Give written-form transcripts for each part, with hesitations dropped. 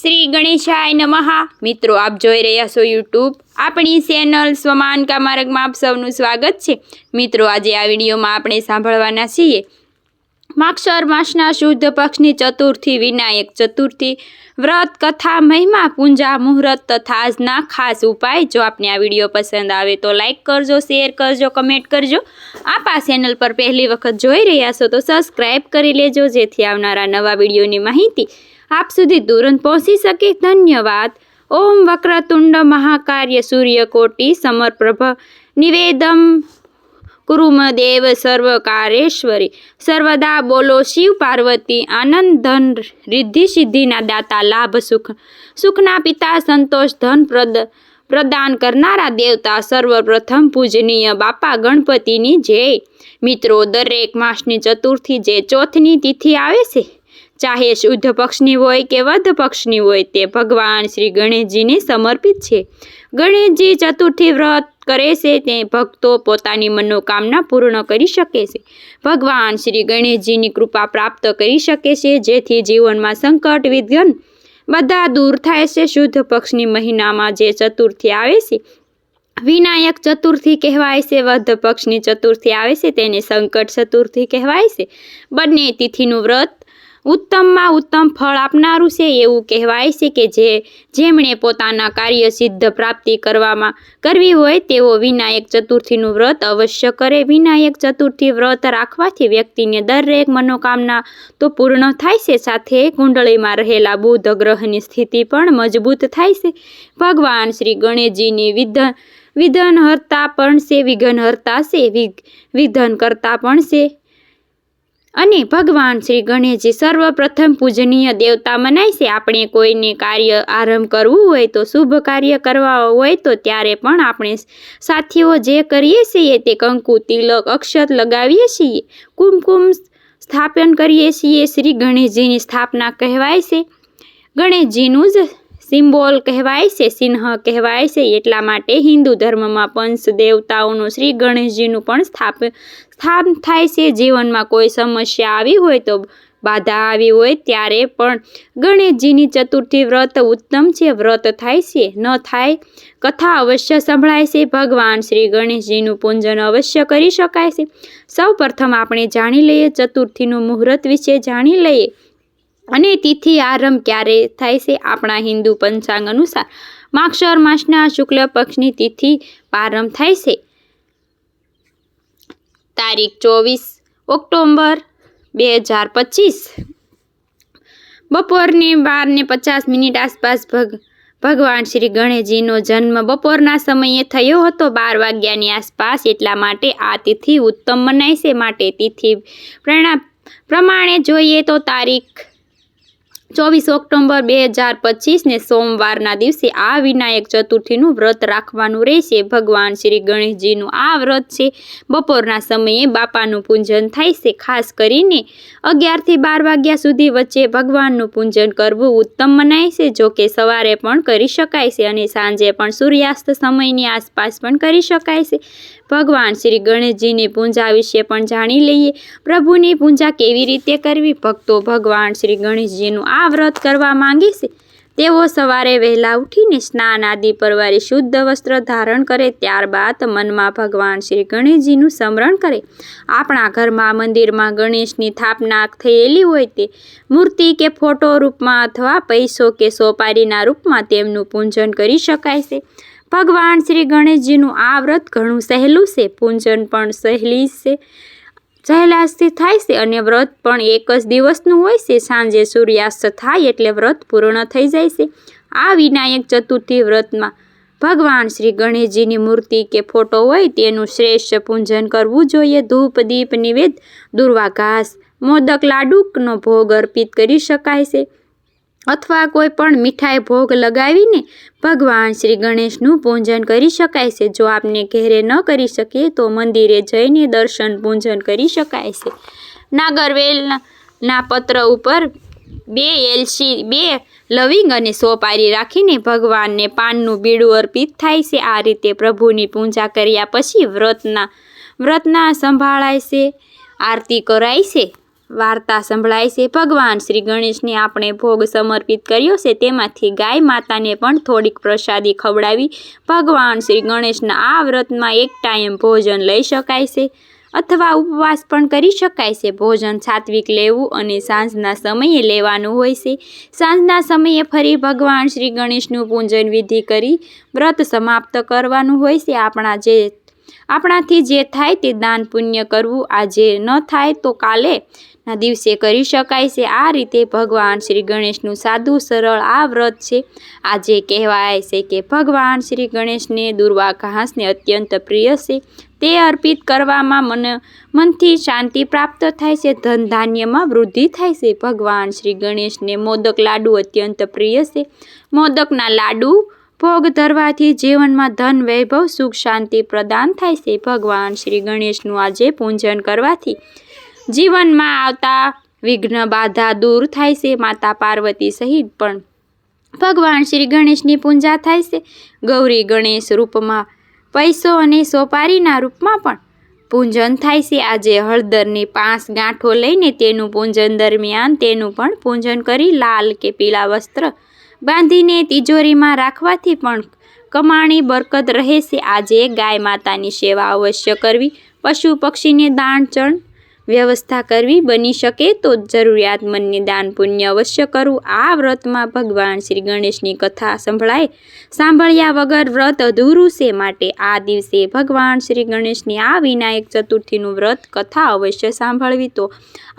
શ્રી ગણેશાય નમઃ। મિત્રો, આપ જોઈ રહ્યા છો યુટ્યુબ આપણી ચેનલ સ્વમાન કા માર્ગમાં આપ સૌનું સ્વાગત છે। મિત્રો, આજે આ વિડીયોમાં આપણે સાંભળવાના છીએ માગશર માસના શુદ્ધ પક્ષની ચતુર્થી વિનાયક ચતુર્થી વ્રત કથા મહિમા પૂજા મુહૂર્ત તથા આજના ખાસ ઉપાય। જો આપને આ વિડીયો પસંદ આવે તો લાઈક કરજો, શેર કરજો, કમેન્ટ કરજો। આપ આ ચેનલ પર પહેલી વખત જોઈ રહ્યા છો તો સબસ્ક્રાઈબ કરી લેજો, જેથી આવનારા નવા વિડીયોની માહિતી આપ સુધી તુરંત પહોંચી શકે। ધન્યવાદ। ઓમ વક્રતુંડ મહાકાર્ય સૂર્યકોટિ સમપ્રભ નિવેદમ કુરુમદેવ સર્વકારેશ્વરી સર્વદા બોલો શિવ પાર્વતી આનંદ ધન રિદ્ધિ સિદ્ધિના દાતા લાભ સુખના પિતા સંતોષ ધન પ્રદાન કરનારા દેવતા સર્વપ્રથમ પૂજનીય બાપા ગણપતિની જય। મિત્રો, દરેક માસની ચતુર્થી જે ચોથની તિથિ આવે છે, ચાહે શુદ્ધ પક્ષની હોય કે વધ પક્ષની હોય, તે ભગવાન શ્રી ગણેશજીને સમર્પિત છે। ગણેશજી ચતુર્થી વ્રત કરે છે તે ભક્તો પોતાની મનોકામના પૂર્ણ કરી શકે છે। ભગવાન શ્રી ગણેશજીની કૃપા પ્રાપ્ત કરી શકે છે, જેથી જીવનમાં સંકટ વિઘ્ન બધા દૂર થાય છે। શુદ્ધ પક્ષની મહિનામાં જે ચતુર્થી આવે છે વિનાયક ચતુર્થી કહેવાય છે। વધ પક્ષની ચતુર્થી આવે છે તેને સંકટ ચતુર્થી કહેવાય છે। બંને તિથિનું વ્રત ઉત્તમમાં ઉત્તમ ફળ આપનારું છે। એવું કહેવાય છે કે જેમણે પોતાના કાર્ય સિદ્ધ પ્રાપ્તિ કરવી હોય તેઓ વિનાયક ચતુર્થીનું વ્રત અવશ્ય કરે। વિનાયક ચતુર્થી વ્રત રાખવાથી વ્યક્તિને દરેક મનોકામના તો પૂર્ણ થાય છે, સાથે કુંડળીમાં રહેલા બુધ ગ્રહની સ્થિતિ પણ મજબૂત થાય છે। ભગવાન શ્રી ગણેશજીની વિઘ્નહર્તા પણ છે, વિઘ્નહર્તા છે, વિઘ્નકર્તા પણ છે। અને ભગવાન શ્રી ગણેશજી સર્વપ્રથમ પૂજનીય દેવતા મનાય છે। આપણે કોઈને કાર્ય આરંભ કરવું હોય તો શુભ કાર્ય કરવા હોય તો ત્યારે પણ આપણે સાથીઓ જે કરીએ છીએ તે કંકુ તિલક અક્ષત લગાવીએ છીએ, કુમકુમ સ્થાપન કરીએ છીએ। શ્રી ગણેશજીની સ્થાપના કહેવાય છે, ગણેશજીનું જ સિમ્બોલ કહેવાય છે, ચિહ્ન કહેવાય છે। એટલા માટે હિન્દુ ધર્મમાં પંચ દેવતાઓનું શ્રી ગણેશજીનું પણ સ્થાપન થાય છે। જીવનમાં કોઈ સમસ્યા આવી હોય તો બાધા આવી હોય ત્યારે પણ ગણેશજીની ચતુર્થી વ્રત ઉત્તમ છે। વ્રત થાય છે ન થાય, કથા અવશ્ય સંભળાય છે। ભગવાન શ્રી ગણેશજીનું પૂજન અવશ્ય કરી શકાય છે। સૌ પ્રથમ આપણે જાણી લઈએ ચતુર્થીનું મુહૂર્ત વિશે જાણી લઈએ અને તિથિ આરંભ ક્યારે થાય છે। આપણા હિન્દુ પંચાંગ અનુસાર માગશર માસના શુક્લ પક્ષની તિથિ પ્રારંભ થાય છે તારીખ 24 ઓક્ટોબર 2025 બપોરની 12:50 આસપાસ ભગવાન શ્રી ગણેશજીનો જન્મ બપોરના સમયે થયો હતો, 12 વાગ્યાની આસપાસ। એટલા માટે આ તિથિ ઉત્તમ મનાય છે। માટે તિથિ પ્રમાણે જોઈએ તો તારીખ 24 ઓક્ટોબર 2025 ને સોમવારના દિવસે આ વિનાયક ચતુર્થીનું વ્રત રાખવાનું રહેશે। ભગવાન શ્રી ગણેશજીનું આ વ્રત છે બપોરના સમયે બાપાનું પૂજન થાય છે। ખાસ કરીને 11 થી 12 વાગ્યા સુધી વચ્ચે ભગવાનનું પૂજન કરવું ઉત્તમ મનાય છે। જો કે સવારે પણ કરી શકાય છે અને સાંજે પણ સૂર્યાસ્ત સમયની આસપાસ પણ કરી શકાય છે। ભગવાન શ્રી ગણેશજીની પૂજા વિશે પણ જાણી લઈએ। પ્રભુની પૂજા કેવી રીતે કરવી? ભક્તો ભગવાન શ્રી ગણેશજીનું આ વ્રત કરવા માંગે છે તેઓ સવારે વહેલા ઉઠીને સ્નાન આદિ પરવારી શુદ્ધ વસ્ત્ર ધારણ કરે, ત્યારબાદ મનમાં ભગવાન શ્રી ગણેશજીનું સ્મરણ કરે। આપણા ઘરમાં મંદિરમાં ગણેશની સ્થાપના થયેલી હોય તે મૂર્તિ કે ફોટો રૂપમાં અથવા પૈસો કે સોપારીના રૂપમાં તેમનું પૂજન કરી શકાય છે। ભગવાન શ્રી ગણેશજીનું આ વ્રત ઘણું સહેલું છે, પૂજન પણ સહેલાઈથી થાય છે અને વ્રત પણ એક જ દિવસનું હોય છે। સાંજે સૂર્યાસ્ત થાય એટલે વ્રત પૂર્ણ થઈ જાય છે। આ વિનાયક ચતુર્થી વ્રતમાં ભગવાન શ્રી ગણેશજીની મૂર્તિ કે ફોટો હોય તેનું શ્રેષ્ઠ પૂજન કરવું જોઈએ। ધૂપ દીપ નિવેદ દુર્વા ઘાસ મોદક લાડુનો ભોગ અર્પિત કરી શકાય છે અથવા કોઈ પણ મીઠાઈ ભોગ લગાવીને ભગવાન શ્રી ગણેશનું પૂજન કરી શકાય છે। જો આપને ઘેરે ન કરી શકીએ તો મંદિરે જઈને દર્શન પૂજન કરી શકાય છે। નાગરવેલના પત્ર ઉપર 2 લવિંગ અને સોપારી રાખીને ભગવાનને પાનનું બીડું અર્પિત થાય છે। આ રીતે પ્રભુની પૂજા કર્યા પછી વ્રતના સંભાળાય છે, આરતી કરાય છે। વાર્તા સંભળાય છે. ભગવાન શ્રી ગણેશને આપણે ભોગ સમર્પિત કર્યો છે તેમાંથી ગાય માતાને પણ થોડીક પ્રસાદી ખવડાવી ભગવાન શ્રી ગણેશના આ વ્રતમાં એક ટાઈમ ભોજન લઈ શકાય છે અથવા ઉપવાસ પણ કરી શકાય છે. ભોજન સાત્વિક લેવું અને સાંજના સમયે લેવાનું હોય છે. સાંજના સમયે ફરી ભગવાન શ્રી ગણેશનું પૂજન વિધિ કરી વ્રત સમાપ્ત કરવાનું હોય છે. આપણાથી જે થાય તે દાન પુણ્ય કરવું. આજે ન થાય તો કાલેના દિવસે કરી શકાય છે. આ રીતે ભગવાન શ્રી ગણેશનું સાદું સરળ આ વ્રત છે. આજે કહેવાય છે કે ભગવાન શ્રી ગણેશને દુર્વા ઘાસને અત્યંત પ્રિય છે. તે અર્પિત કરવામાં મનથી શાંતિ પ્રાપ્ત થાય છે, ધન ધાન્યમાં વૃદ્ધિ થાય છે. ભગવાન શ્રી ગણેશને મોદક લાડુ અત્યંત પ્રિય છે. મોદકના લાડુ ભોગ ધરવાથી જીવનમાં ધન વૈભવ સુખ શાંતિ પ્રદાન થાય છે. ભગવાન શ્રી ગણેશનું આજે પૂજન કરવાથી જીવનમાં આવતા વિઘ્ન બાધા દૂર થાય છે. માતા પાર્વતી સહિત પણ ભગવાન શ્રી ગણેશની પૂજા થાય છે. ગૌરી ગણેશ રૂપમાં, પૈસો અને સોપારીના રૂપમાં પણ પૂજન થાય છે. આજે હળદરની 5 ગાંઠો લઈને તેનું પૂજન દરમિયાન તેનું પણ પૂજન કરી લાલ કે પીળા વસ્ત્ર બાંધીને તિજોરીમાં રાખવાથી પણ કમાણી બરકત રહે છે. આજે ગાય માતાની સેવા અવશ્ય કરવી, પશુ પક્ષીને દાન ચણ વ્યવસ્થા કરવી, બની શકે તો જરૂરિયાતમંદને દાન પુણ્ય અવશ્ય કરવું. આ વ્રતમાં ભગવાન શ્રી ગણેશની કથા સાંભળ્યા વગર વ્રત અધૂરું છે. માટે આ દિવસે ભગવાન શ્રી ગણેશની આ વિનાયક ચતુર્થીનું વ્રત કથા અવશ્ય સાંભળવી. તો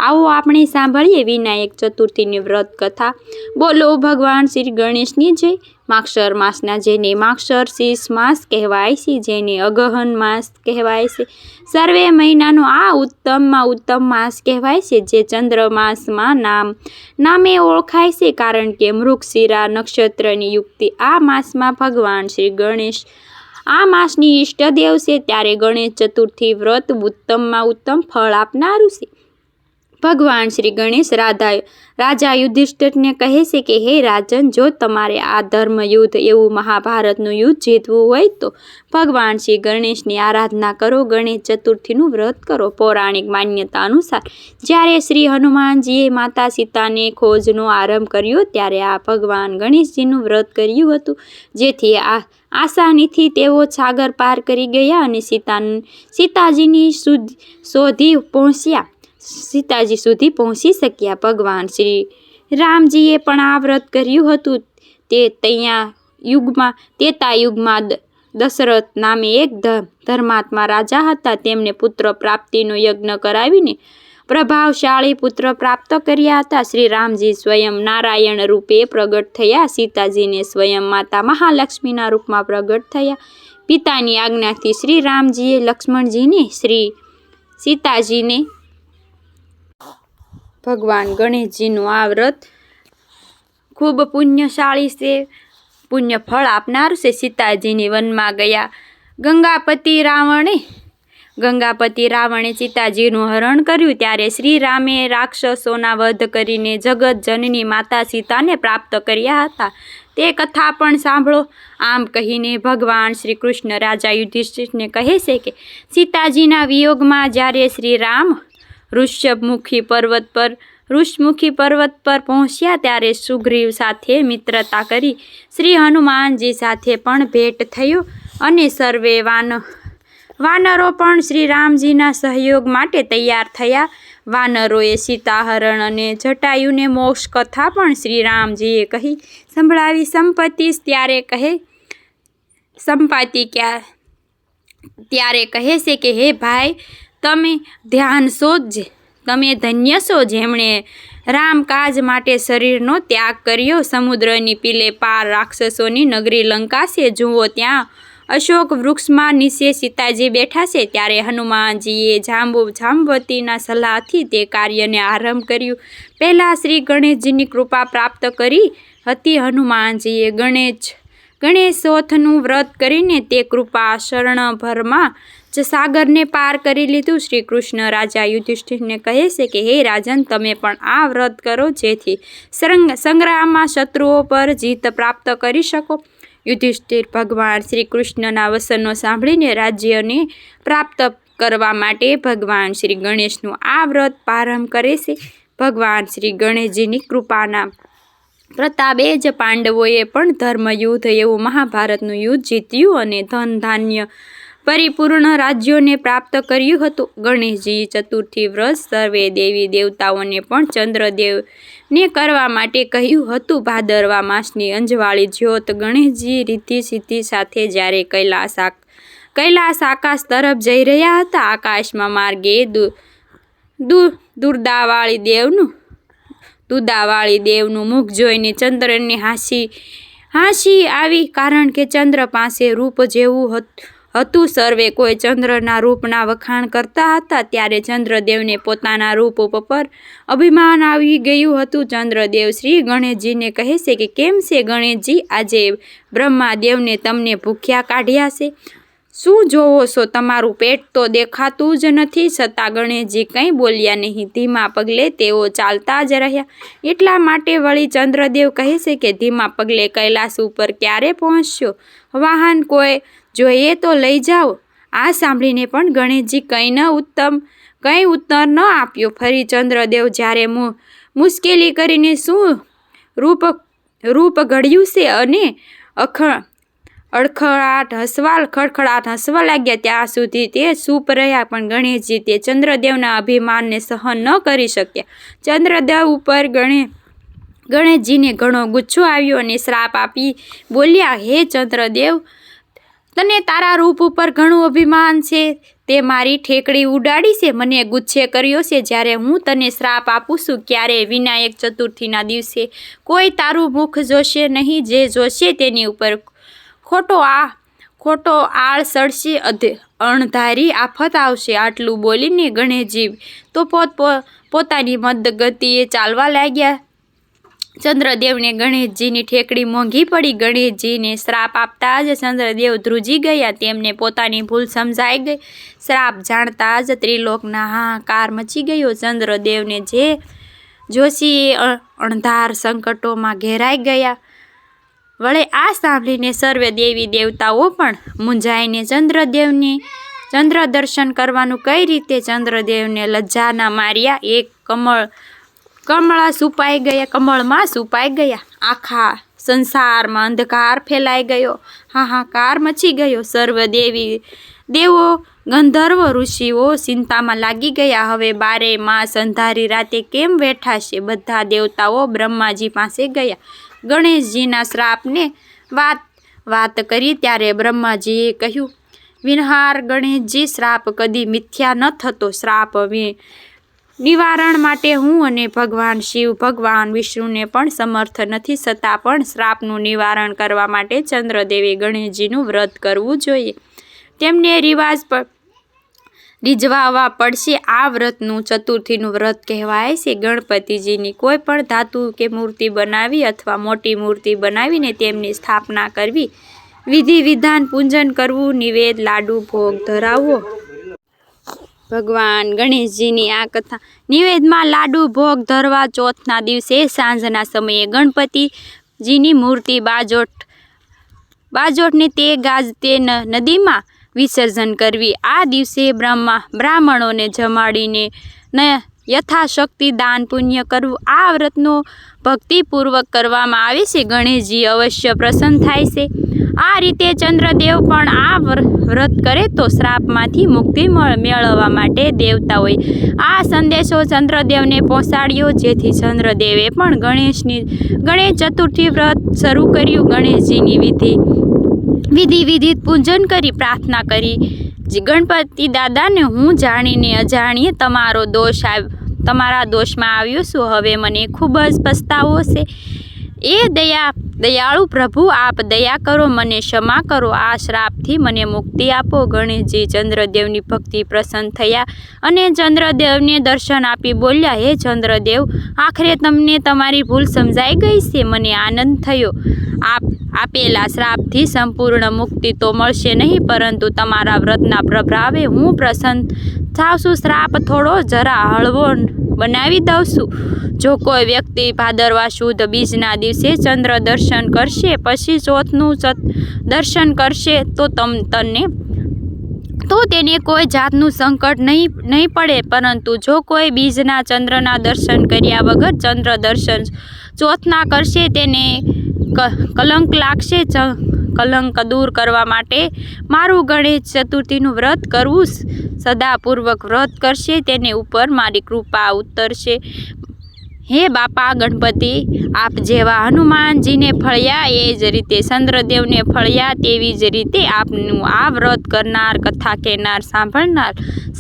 આવો આપણે સાંભળીએ વિનાયક ચતુર્થીની વ્રત કથા. બોલો ભગવાન શ્રી ગણેશની જય. માગશર માસના જેને માગશીર્ષ માસ કહેવાય છે, જેને અગહન માસ કહેવાય છે, સર્વે મહિનાનો આ ઉત્તમમાં ઉત્તમ માસ કહેવાય છે, જે ચંદ્રમાસમાં નામે ઓળખાય છે. કારણ કે મૃગશિરા નક્ષત્રની યુક્તિ આ માસમાં ભગવાન શ્રી ગણેશ આ માસની ઈષ્ટદેવ છે. ત્યારે ગણેશ ચતુર્થી વ્રત ઉત્તમમાં ઉત્તમ ફળ આપનારું છે. ભગવાન શ્રી ગણેશ રાજા યુધિષ્ઠિરને કહે છે કે હે રાજન, જો તમારે આ ધર્મ યુદ્ધ એવું મહાભારતનું યુદ્ધ જીતવું હોય તો ભગવાન શ્રી ગણેશની આરાધના કરો, ગણેશ ચતુર્થીનું વ્રત કરો. પૌરાણિક માન્યતા અનુસાર જ્યારે શ્રી હનુમાનજીએ માતા સીતાને ખોજનો આરંભ કર્યો ત્યારે આ ભગવાન ગણેશજીનું વ્રત કર્યું હતું, જેથી આસાનીથી તેઓ સાગર પાર કરી ગયા અને સીતાજી સુધી પહોંચી શક્યા. ભગવાન શ્રી રામજીએ પણ આ વ્રત કર્યું હતું. ત્રેતા યુગમાં દશરથ નામે એક ધર્માત્મા રાજા હતા. તેમને પુત્ર પ્રાપ્તિનો યજ્ઞ કરાવીને પ્રભાવશાળી પુત્ર પ્રાપ્ત કર્યા હતા. શ્રી રામજી સ્વયં નારાયણ રૂપે પ્રગટ થયા. સીતાજીને સ્વયં માતા મહાલક્ષ્મીના રૂપમાં પ્રગટ થયા. પિતાની આજ્ઞાથી શ્રી રામજીએ લક્ષ્મણજીને સીતાજીને ભગવાન ગણેશજીનું આ વ્રત ખૂબ પુણ્યશાળી છે, પુણ્ય ફળ આપનારું છે. સીતાજીની વનમાં ગયા ગંગાપતિ રાવણે સીતાજીનું હરણ કર્યું ત્યારે શ્રી રામે રાક્ષસોના વધ કરીને જગત જનની માતા સીતાને પ્રાપ્ત કર્યા હતા. તે કથા પણ સાંભળો. આમ કહીને ભગવાન શ્રી કૃષ્ણ રાજા યુધિષ્ઠિરને કહે છે કે સીતાજીના વિયોગમાં જ્યારે શ્રી રામ ઋષમુખી પર્વત પર પહોંચ્યા ત્યારે સુગ્રીવ સાથે મિત્રતા કરી શ્રી હનુમાનજી સાથે પણ ભેટ થયો અને સર્વે વાનરો પણ શ્રી રામજીના સહયોગ માટે તૈયાર થયા. વાનરોએ સીતાહરણ અને જટાયુને મોક્ષ કથા પણ શ્રી રામજીએ કહી સંભળાવી. ત્યારે કહે છે કે હે ભાઈ, તમે ધન્ય છો જેમણે રામકાજ માટે શરીરનો ત્યાગ કર્યો. સમુદ્રની પીલે પાર રાક્ષસોની નગરી લંકા છે. જુઓ, ત્યાં અશોક વૃક્ષમાં નીચે સીતાજી બેઠા છે. ત્યારે હનુમાનજીએ જાંબવતીના સલાહથી તે કાર્યને આરંભ કર્યું. પહેલાં શ્રી ગણેશજીની કૃપા પ્રાપ્ત કરી હતી. હનુમાનજીએ ગણેશોત્સવનું વ્રત કરીને તે કૃપા શરણભરમાં જ સાગરને પાર કરી લીધું. શ્રી કૃષ્ણ રાજા યુધિષ્ઠિરને કહે છે કે હે રાજન, તમે પણ આ વ્રત કરો જેથી સંગ્રામમાં શત્રુઓ પર જીત પ્રાપ્ત કરી શકો. યુધિષ્ઠિર ભગવાન શ્રી કૃષ્ણના વચનો સાંભળીને રાજ્યને પ્રાપ્ત કરવા માટે ભગવાન શ્રી ગણેશનું આ વ્રત પ્રારંભ કરે છે. ભગવાન શ્રી ગણેશજીની કૃપાના પ્રતાપે જ પાંડવોએ પણ ધર્મયુદ્ધ એવું મહાભારતનું યુદ્ધ જીત્યું અને ધન ધાન્ય પરિપૂર્ણ રાજ્યોને પ્રાપ્ત કર્યું હતું. ગણેશજી ચતુર્થી વ્રત સર્વે દેવી દેવતાઓને પણ ચંદ્રદેવને કરવા માટે કહ્યું હતું. ભાદરવા માસની અંજવાળી જ્યોત ગણેશજી રિદ્ધિ સિદ્ધિ સાથે જ્યારે કૈલાસ આકાશ તરફ જઈ રહ્યા હતા. આકાશમાં માર્ગે દુદાવાળી દેવનું મુખ જોઈને ચંદ્રને હાંસી આવી, કારણ કે ચંદ્ર પાસે રૂપ જેવું હતું. સર્વે કોઈ ચંદ્રના રૂપના વખાણ કરતા હતા. ત્યારે ચંદ્રદેવને પોતાના રૂપ પર અભિમાન આવી ગયું હતું. ચંદ્રદેવ શ્રી ગણેશજીને કહે છે કે કેમ છે ગણેશજી, આજે બ્રહ્માદેવને તમને ભૂખ્યા કાઢ્યા છે? શું જોવો છો? તમારું પેટ તો દેખાતું જ નથી. છતાં ગણેશજી કંઈ બોલ્યા નહીં. ધીમા પગલે તેઓ ચાલતા જ રહ્યા. એટલા માટે વળી ચંદ્રદેવ કહે છે કે ધીમા પગલે કૈલાસ ઉપર ક્યારે પહોંચશો? વાહન કોઈ જોઈએ તો લઈ જાઓ. આ સાંભળીને પણ ગણેશજી કંઈ ઉત્તર ન આપ્યો. ફરી ચંદ્રદેવ જ્યારે મુશ્કેલી કરીને શું રૂપ ઘડ્યું છે અને ખડખડાટ હસવા લાગ્યા ત્યાં સુધી તે ચૂપ રહ્યા. પણ ગણેશજી તે ચંદ્રદેવના અભિમાનને સહન ન કરી શક્યા. ચંદ્રદેવ ઉપર ગણેશજીને ઘણો ગુસ્સો આવ્યો અને શ્રાપ આપી બોલ્યા, હે ચંદ્રદેવ, તને તારા રૂપ ઉપર ઘણું અભિમાન છે. તે મારી ઠેકડી ઉડાડી છે, મને ગુસ્સે કર્યો છે. જ્યારે હું તને શ્રાપ આપું છું, ક્યારે વિનાયક ચતુર્થીના દિવસે કોઈ તારું મુખ જોશે નહીં. જે જોશે તેની ઉપર ખોટો આળ સડશે, અણધારી આફત આવશે. આટલું બોલીને ગણેશજી તો પોતાની મંદ ગતિએ ચાલવા લાગ્યા. ચંદ્રદેવને ગણેશજીની ઠેકડી મોંઘી પડી. ગણેશજીને શ્રાપ આપતા જ ચંદ્રદેવ ધ્રુજી ગયા. તેમને પોતાની ભૂલ સમજાઈ ગઈ. શ્રાપ જાણતા જ ત્રિલોકના હાહાકાર મચી ગયો. ચંદ્રદેવને જે જોશી અણધાર સંકટોમાં ઘેરાઈ ગયા. વળે આ સાંભળીને સર્વે દેવી દેવતાઓ પણ મૂંઝાઈને ચંદ્ર દર્શન કરવાનું કઈ રીતે? ચંદ્રદેવને લજ્જાના માર્યા એક કમળમાં સુપાઈ ગયા. આખા સંસારમાં અંધકાર ફેલાઈ ગયો. હાહાકાર મચી ગયો. સર્વ દેવો ગંધર્વ ઋષિઓ ચિંતામાં લાગી ગયા. હવે 12 માસ અંધારી રાતે કેમ બેઠાશે? બધા દેવતાઓ બ્રહ્માજી પાસે ગયા. ગણેશજીના શ્રાપને વાત કરી ત્યારે બ્રહ્માજીએ કહ્યું, વિનહાર ગણેશજી, શ્રાપ કદી મિથ્યા ન થતો. શ્રાપ નિવારણ માટે હું અને ભગવાન શિવ, ભગવાન વિષ્ણુને પણ સમર્થ નથી. છતાં પણ શ્રાપનું નિવારણ કરવા માટે ચંદ્રદેવે ગણેશજીનું વ્રત કરવું જોઈએ. તેમને રીઝવવા પડશે. આ વ્રતનું ચતુર્થીનું વ્રત કહેવાય છે. ગણપતિજીની કોઈ પણ ધાતુ કે મૂર્તિ બનાવી અથવા મોટી મૂર્તિ બનાવીને તેમની સ્થાપના કરવી, વિધિ વિધાન પૂજન કરવું, નિવેદ લાડુ ભોગ ધરાવવો. ભગવાન ગણેશજીની આ કથા. નિવેદમાં લાડુ ભોગ ધરવા. ચોથના દિવસે સાંજના સમયે ગણપતિજીની મૂર્તિ બાજોટને તે ગાજતે નદીમાં વિસર્જન કરવી. આ દિવસે બ્રાહ્મણોને જમાડીને યથાશક્તિ દાન પુણ્ય કરવું. આ વ્રતનો ભક્તિપૂર્વક કરવામાં આવે છે. ગણેશજી અવશ્ય પ્રસન્ન થાય છે. આ રીતે ચંદ્રદેવ પણ આ વ્રત કરે તો શ્રાપમાંથી મુક્તિ મેળવવા માટે દેવતાઓએ આ સંદેશો ચંદ્રદેવને પહોંચાડ્યો. જેથી ચંદ્રદેવે પણ ગણેશ ચતુર્થી વ્રત શરૂ કર્યું. ગણેશજીની વિધિ પૂજન કરી પ્રાર્થના કરી, ગણપતિ દાદાને, હું જાણીને અજાણીએ તમારા દોષમાં આવ્યો છું. હવે મને ખૂબ જ પસ્તાવો છે. એ દયાળુ પ્રભુ, આપ દયા કરો, મને ક્ષમા કરો. આ શ્રાપથી મને મુક્તિ આપો. ગણેશજી ચંદ્રદેવની ભક્તિ પ્રસન્ન થયા અને ચંદ્રદેવને દર્શન આપી બોલ્યા, હે ચંદ્રદેવ, આખરે તમને તમારી ભૂલ સમજાઈ ગઈ છે. મને આનંદ થયો. આપેલા શ્રાપથી સંપૂર્ણ મુક્તિ તો મળશે નહીં, પરંતુ તમારા વ્રતના પ્રભાવે હું પ્રસન્ન થાવ છું. શ્રાપ થોડો જરા હળવો બનાવી દઉં છું. જો કોઈ વ્યક્તિ ભાદરવા સુદ બીજના દિવસે ચંદ્ર દર્શન કરશે, પછી ચોથનું દર્શન કરશે, તો તો તેને કોઈ જાતનું સંકટ નહીં પડે, પરંતુ જો કોઈ બીજના ચંદ્રના દર્શન કર્યા વગર ચંદ્ર દર્શન ચોથના કરશે તેને કલંક લાગશે. કલંક દૂર કરવા માટે મારું ગણેશ ચતુર્થીનું વ્રત કરવું, સદાપૂર્વક વ્રત કરશે તેને ઉપર મારી કૃપા ઉતરશે. હે બાપા ગણપતિ, આપ જેવા હનુમાનજીને ફળ્યા એ જ રીતે ચંદ્રદેવને ફળ્યા, તેવી જ રીતે આપનું આ વ્રત કરનાર, કથા કહેનાર, સાંભળનાર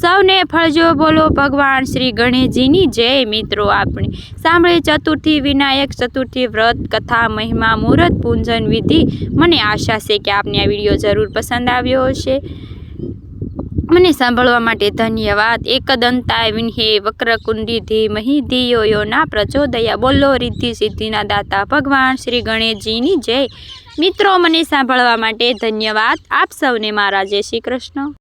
સૌને ફળજો. બોલો ભગવાન શ્રી ગણેશજીની જય. મિત્રો, આપણે સાંભળી ચતુર્થી, વિનાયક ચતુર્થી વ્રત કથા, મહિમા, મુહૂર્ત, પૂજન વિધિ. મને આશા છે કે આપને આ વિડીયો જરૂર પસંદ આવ્યો હશે. મને સાંભળવા માટે ધન્યવાદ. એકદંતાય વિન્હે વક્રકુંડી ધીમહિ ધિયો યો ના પ્રચોદયા. બોલો રિદ્ધિ સિદ્ધિના દાતા ભગવાન શ્રી ગણેશજીની જય. મિત્રો, મને સાંભળવા માટે ધન્યવાદ. આપ સૌને મારા જય શ્રી કૃષ્ણ.